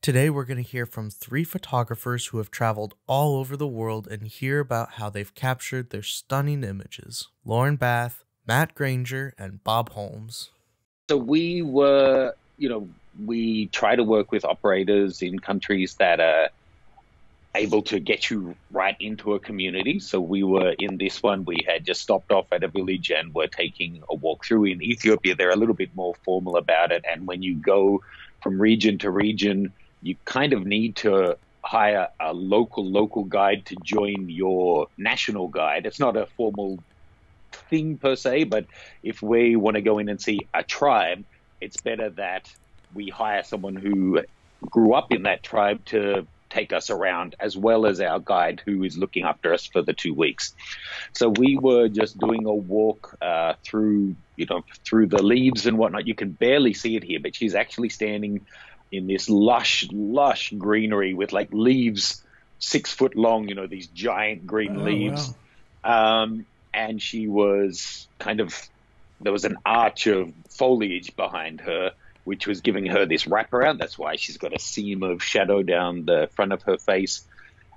Today, we're going to hear from three photographers who have traveled all over the world and hear about how they've captured their stunning images. Lauren Bath, Matt Granger, and Bob Holmes. So we try to work with operators in countries that are able to get you right into a community. So we were in this one, we had just stopped off at a village and were taking a walk through. In Ethiopia, they're a little bit more formal about it. And when you go from region to region, you kind of need to hire a local guide to join your national guide. It's not a formal thing per se, but if we want to go in and see a tribe, it's better that we hire someone who grew up in that tribe to take us around, as well as our guide who is looking after us for the 2 weeks. So we were just doing a walk through the leaves and whatnot. You can barely see it here, but she's actually standing in this lush greenery with like leaves 6 foot long, these giant green leaves. Wow. And she was there was an arch of foliage behind her, which was giving her this wraparound. That's why she's got a seam of shadow down the front of her face.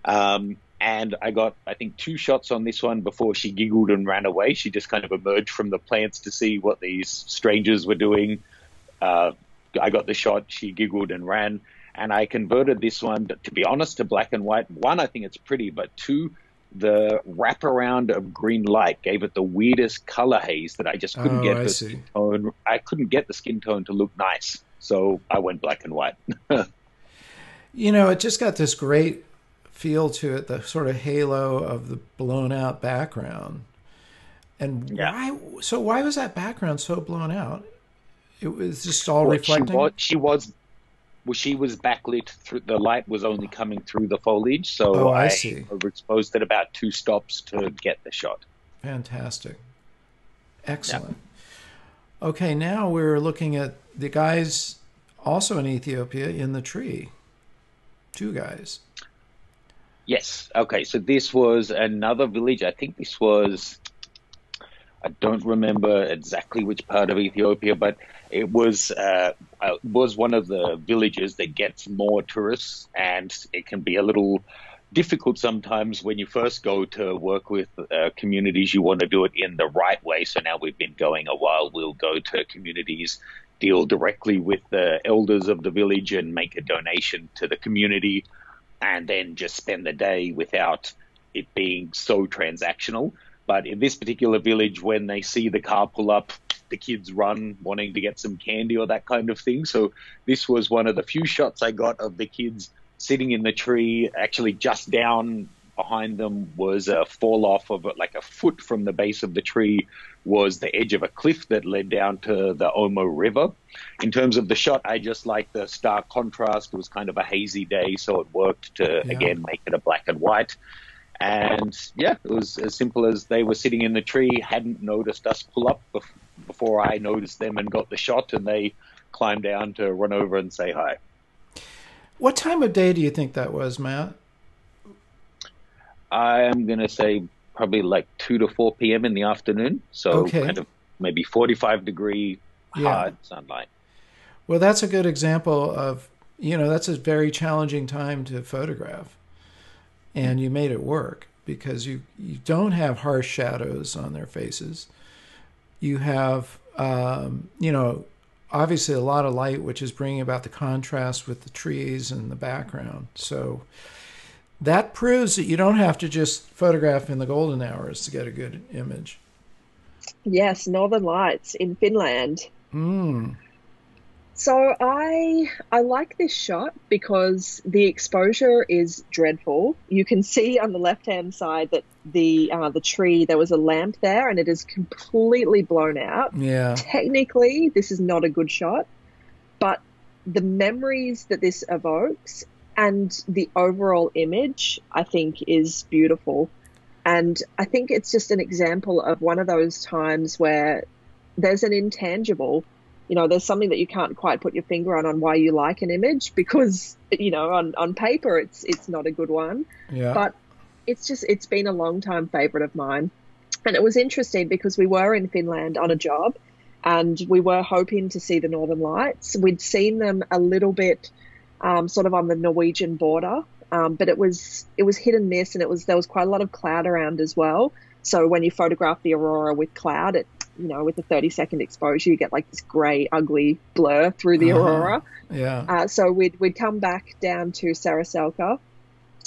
And I got, I think, 2 shots on this one before she giggled and ran away. She just kind of emerged from the plants to see what these strangers were doing. I got the shot, she giggled and ran, and I converted this one, to be honest, to black and white. 1, I think it's pretty, but 2, the wraparound of green light gave it the weirdest color haze that I just couldn't get the skin tone. I couldn't get the skin tone to look nice, so I went black and white. It just got this great feel to it, the sort of halo of the blown out background. And why was that background so blown out? It was just all reflecting. She was backlit through, the light was only coming through the foliage, so I overexposed it about 2 stops to get the shot. Fantastic. Excellent. Yeah. Okay, now we're looking at the guys also in Ethiopia in the tree. 2 guys. Yes. Okay, so this was another village. I think this was, I don't remember exactly which part of Ethiopia, but it was one of the villages that gets more tourists, and it can be a little difficult sometimes when you first go to work with communities. You want to do it in the right way. So now we've been going a while. We'll go to communities, deal directly with the elders of the village and make a donation to the community, and then just spend the day without it being so transactional. But in this particular village, when they see the car pull up, the kids run wanting to get some candy or that kind of thing. So this was one of the few shots I got of the kids sitting in the tree. Actually, just down behind them was a fall off of like a foot from the base of the tree was the edge of a cliff that led down to the Omo River. In terms of the shot, I just liked the stark contrast. It was kind of a hazy day, so it worked to, again, make it a black and white. And it was as simple as they were sitting in the tree, hadn't noticed us pull up before I noticed them and got the shot, and they climbed down to run over and say hi. What time of day do you think that was, Matt? I am going to say probably like 2 to 4 p.m. in the afternoon. So kind of maybe 45-degree hard sunlight. Well, that's a good example of, that's a very challenging time to photograph. And you made it work because you don't have harsh shadows on their faces. You have, obviously a lot of light, which is bringing about the contrast with the trees and the background. So that proves that you don't have to just photograph in the golden hours to get a good image. Yes, Northern Lights in Finland. So I like this shot because the exposure is dreadful. You can see on the left-hand side that the tree, there was a lamp there and it is completely blown out. Yeah. Technically, this is not a good shot, but the memories that this evokes and the overall image, I think, is beautiful. And I think it's just an example of one of those times where there's an intangible. There's something that you can't quite put your finger on why you like an image because, on paper it's not a good one. Yeah. But it's been a long time favorite of mine. And it was interesting because we were in Finland on a job and we were hoping to see the Northern Lights. We'd seen them a little bit sort of on the Norwegian border. But it was hit and miss, and there was quite a lot of cloud around as well. So when you photograph the aurora with cloud, with a 30-second exposure, you get like this grey, ugly blur through the aurora. Yeah. So we'd come back down to Saraselka.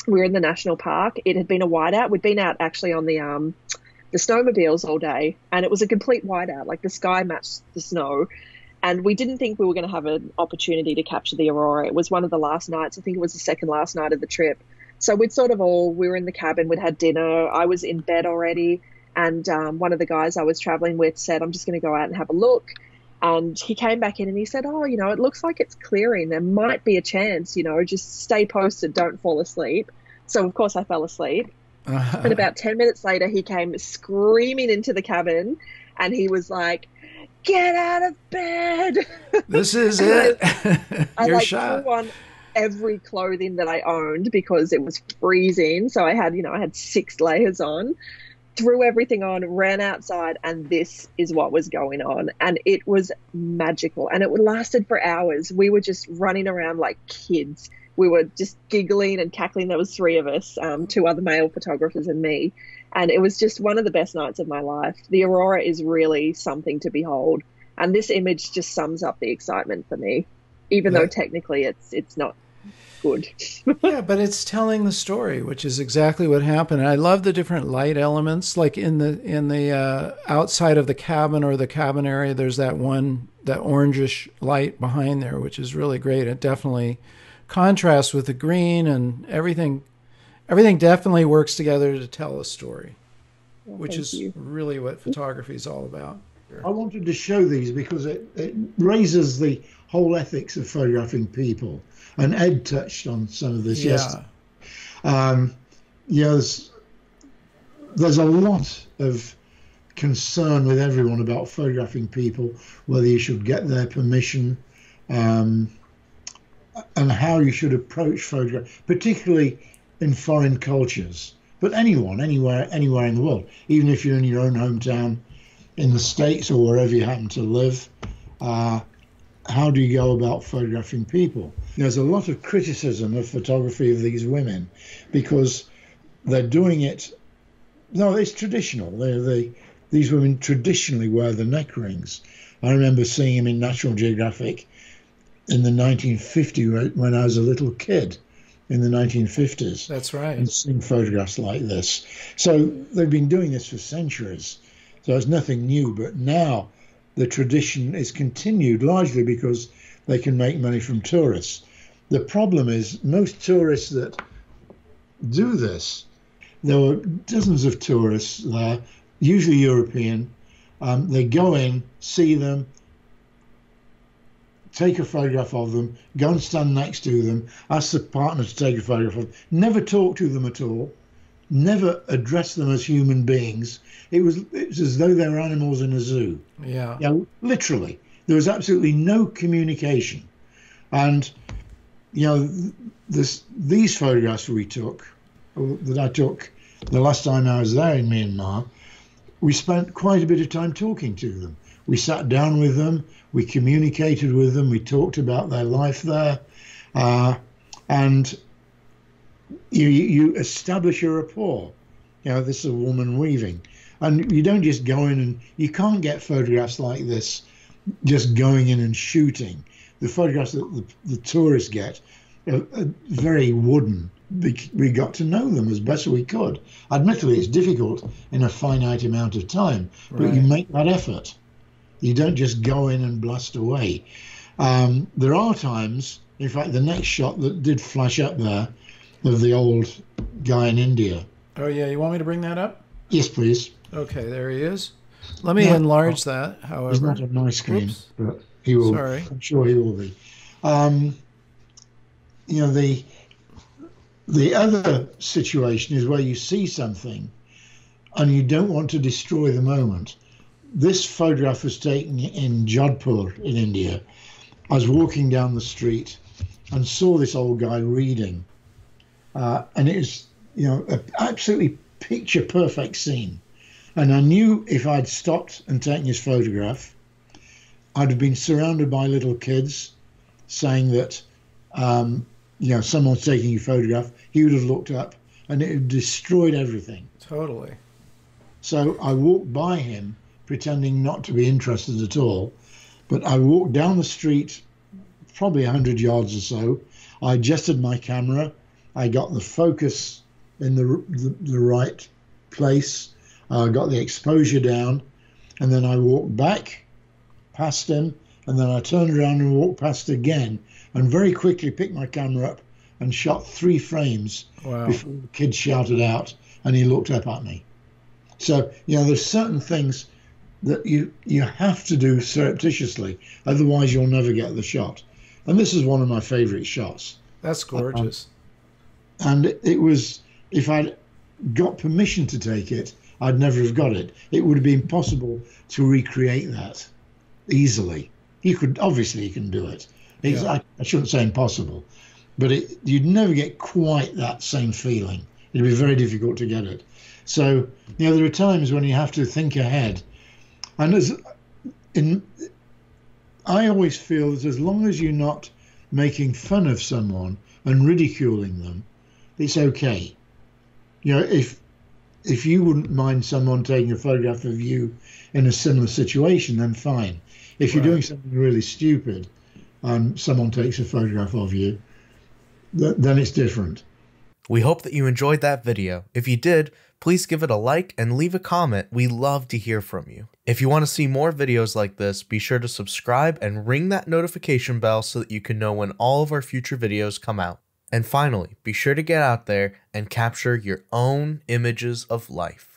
We were in the national park. It had been a whiteout. We'd been out actually on the snowmobiles all day, and it was a complete whiteout. Like the sky matched the snow. And we didn't think we were going to have an opportunity to capture the aurora. It was one of the last nights. I think it was the second last night of the trip. So we were in the cabin, we'd had dinner. I was in bed already. And one of the guys I was traveling with said, I'm just going to go out and have a look. And he came back in and he said, it looks like it's clearing. There might be a chance, just stay posted, don't fall asleep. So, of course, I fell asleep. And about 10 minutes later, he came screaming into the cabin and he was like, get out of bed. This is it. I shot. threw on every clothing that I owned because it was freezing. So I had 6 layers on, threw everything on, ran outside, and this is what was going on. And it was magical. And it lasted for hours. We were just running around like kids. We were just giggling and cackling. There was 3 of us, 2 other male photographers and me. And it was just one of the best nights of my life. The aurora is really something to behold. And this image just sums up the excitement for me, even though technically it's not good. Yeah, but it's telling the story, which is exactly what happened. And I love the different light elements. Like in the outside of the cabin or the cabin area, there's that orangish light behind there, which is really great. It definitely contrasts with the green, and everything definitely works together to tell a story, which is really what photography is all about. I wanted to show these because it raises the whole ethics of photographing people, and Ed touched on some of this yesterday. There's a lot of concern with everyone about photographing people, whether you should get their permission, and how you should approach photography, particularly in foreign cultures, but anywhere in the world, even if you're in your own hometown in the States or wherever you happen to live, how do you go about photographing people? There's a lot of criticism of photography of these women because they're doing it, it's traditional. These women traditionally wear the neck rings. I remember seeing them in National Geographic in the 1950s when I was a little kid. In the 1950s. That's right. And seeing photographs like this. So they've been doing this for centuries. So it's nothing new. But now the tradition is continued largely because they can make money from tourists. The problem is most tourists that do this, there were dozens of tourists there, usually European. They go in, see them, take a photograph of them, go and stand next to them, ask the partner to take a photograph of them, never talk to them at all, never address them as human beings. It was as though they were animals in a zoo. Yeah. Literally. There was absolutely no communication. And, these photographs that I took the last time I was there in Myanmar, we spent quite a bit of time talking to them. We sat down with them, we communicated with them, we talked about their life there, and you establish a rapport. This is a woman weaving. And you don't just go in and you can't get photographs like this just going in and shooting. The photographs that the tourists get are very wooden. We got to know them as best we could. Admittedly, it's difficult in a finite amount of time, but you make that effort. You don't just go in and blast away. There are times, in fact, the next shot that did flash up there of the old guy in India. Oh, yeah. You want me to bring that up? Yes, please. Okay, there he is. Let me enlarge that, however. He's not on my screen, but he will. Sorry. I'm sure he will be. The other situation is where you see something and you don't want to destroy the moment. This photograph was taken in Jodhpur in India. I was walking down the street and saw this old guy reading. And it was, an absolutely picture perfect scene. And I knew if I'd stopped and taken his photograph, I'd have been surrounded by little kids saying that Someone's taking a photograph, he would have looked up and it had destroyed everything. Totally. So I walked by him, pretending not to be interested at all. But I walked down the street, probably 100 yards or so. I adjusted my camera. I got the focus in the right place. I got the exposure down. And then I walked back past him. And then I turned around and walked past again. And very quickly picked my camera up and shot 3 frames before the kid shouted out and he looked up at me. So, there's certain things that you have to do surreptitiously, otherwise you'll never get the shot. And this is one of my favorite shots. That's gorgeous. And it was, if I'd got permission to take it, I'd never have got it. It would have been possible to recreate that easily. You can do it. I shouldn't say impossible, but you'd never get quite that same feeling. It'd be very difficult to get it. So, there are times when you have to think ahead. And I always feel that as long as you're not making fun of someone and ridiculing them, it's okay. If you wouldn't mind someone taking a photograph of you in a similar situation, then fine. If you're doing something really stupid and someone takes a photograph of you, then it's different. We hope that you enjoyed that video. If you did, please give it a like and leave a comment. We love to hear from you. If you want to see more videos like this, be sure to subscribe and ring that notification bell so that you can know when all of our future videos come out. And finally, be sure to get out there and capture your own images of life.